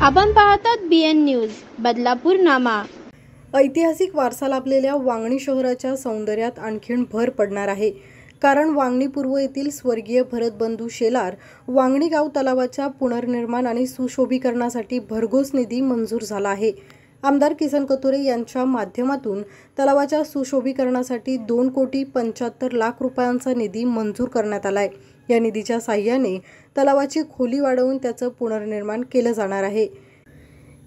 आपण पाहतात BN news Badlapur नामा। ऐतिहासिक वारसा लाभलेल्या वांगणी शहराच्या सौंदर्यात आणखीन भर पडणार आहे, कारण वांगणी पूर्व येथील स्वर्गीय भरतबंधू शेलार वांगणी गाव तलावाच्या पुनर्निर्माण आणि सुशोभीकरणासाठी भरघोस निधी मंजूर झाला आहे। आमदार किसन कथोरे यांच्या माध्यमातून तलावाच्या सुशोभीकरणासाठी 2,75,00,000 रुपयांचा निधी मंजूर करण्यात आलाय। या निधीच्या साहाय्याने तलावाची खोली वाढवून त्याचं पुनर्निर्माण केलं जाणार आहे।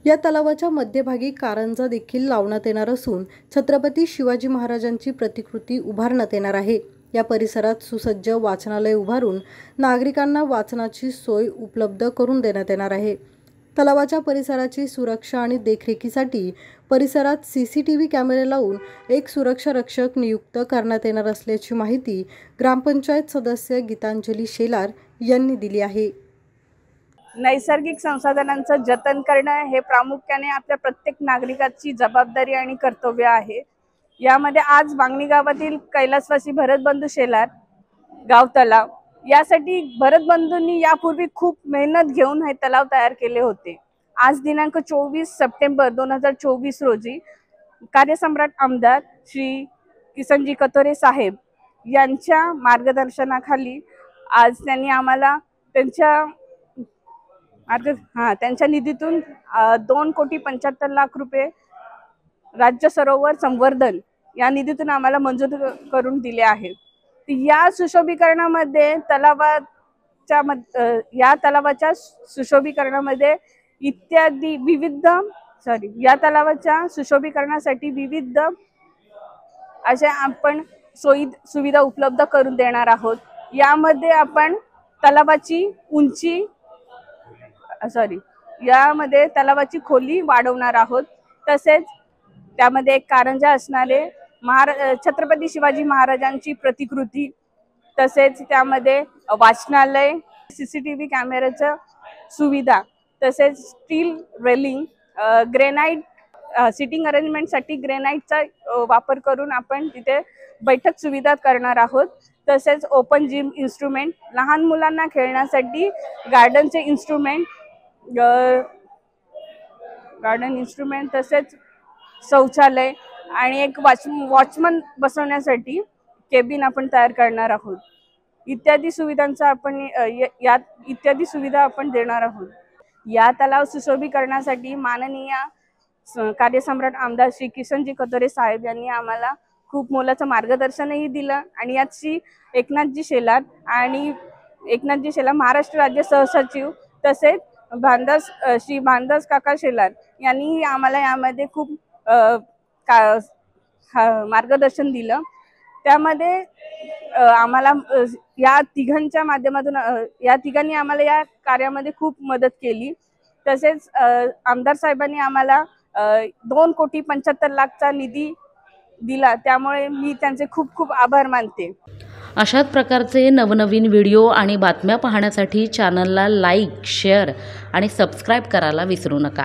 या तलावाच्या मध्यभागी कारंजा देखील लावण्यात येणार असून छत्रपती शिवाजी महाराजांची प्रतिकृती उभारण्यात येणार आहे। या परिसरात सुसज्ज वाचनालय उभारून नागरिकांना वाचनाची सोय उपलब्ध करून देण्यात येणार आहे। तलावाच्या परिसराची सुरक्षा आणि देखरेखीसाठी परिसरात CCTV कॅमेरे लावून एक सुरक्षा रक्षक नियुक्त करण्यात येणार असल्याची माहिती ग्रामपंचायत सदस्य गीतांजली शेलार यांनी दिली आहे। नैसर्गिक संसाधनांचं जतन करणं हे प्रामुख्याने आपल्या प्रत्येक नागरिकाची जबाबदारी आणि कर्तव्य आहे। यामध्ये आज वांगणी गावातील कैलासवासी भरतबंधू शेलार गाव तलाव यासाठी भरतबंधूंनी यापूर्वी खूप मेहनत घेऊन हे तलाव तयार केले होते। आज दिनांक 24 सप्टेंबर 2024 रोजी कार्यसम्राट आमदार श्री किसनजी कथोरे साहेब यांच्या मार्गदर्शनाखाली आज त्यांनी आम्हाला त्यांच्या निधीतून 2,75,00,000 रुपये राज्य सरोवर संवर्धन या निधीतून आम्हाला मंजूर करून दिले आहेत। या सुशोभीकरणामध्ये तलावाच्या सुशोभीकरणामध्ये या तलावाच्या सुशोभीकरणासाठी विविध असे आपण सोयी सुविधा उपलब्ध करून देणार आहोत। यामध्ये आपण यामध्ये तलावाची खोली वाढवणार आहोत। तसेच त्यामध्ये एक कारंजा असणारे छत्रपती शिवाजी महाराजांची प्रतिकृती, तसेच त्यामध्ये वाचनालय, CCTV कॅमेऱ्याच्या सुविधा, तसेच स्टील रेलिंग, ग्रेनाइट सिटिंग अरेंजमेंटसाठी ग्रेनाइटचा वापर करून आपण तिथे बैठक सुविधा करणार आहोत। तसेच ओपन जिम इन्स्ट्रुमेंट, लहान मुलांना खेळण्यासाठी गार्डनचे इन्स्ट्रुमेंट, तसेच शौचालय आणि एक वॉचमन बसवण्यासाठी केबिन आपण तयार करणार आहोत। इत्यादी सुविधा आपण देणार आहोत। या तलाव सुशोभीकरणासाठी माननीय कार्यसम्राट आमदार श्री किसनजी कथोरे साहेब यांनी आम्हाला खूप मोलाचं मार्गदर्शनही दिलं आणि याची एकनाथजी शेलार महाराष्ट्र राज्य सहसचिव, तसेच श्री भानदास काका शेलार यांनी आम्हाला यामध्ये खूप मार्गदर्शन दिलं। त्यामध्ये आम्हाला या तिघांनी आम्हाला या कार्यामध्ये खूप मदत केली। तसेच आमदार साहेबांनी आम्हाला 2,75,00,000चा निधी दिला, त्यामुळे मी त्यांचे खूप खूप आभार मानते। अशाच प्रकारचे नवनवीन व्हिडिओ आणि बातम्या पाहण्यासाठी चॅनलला लाईक, शेअर आणि सबस्क्राईब करायला विसरू नका।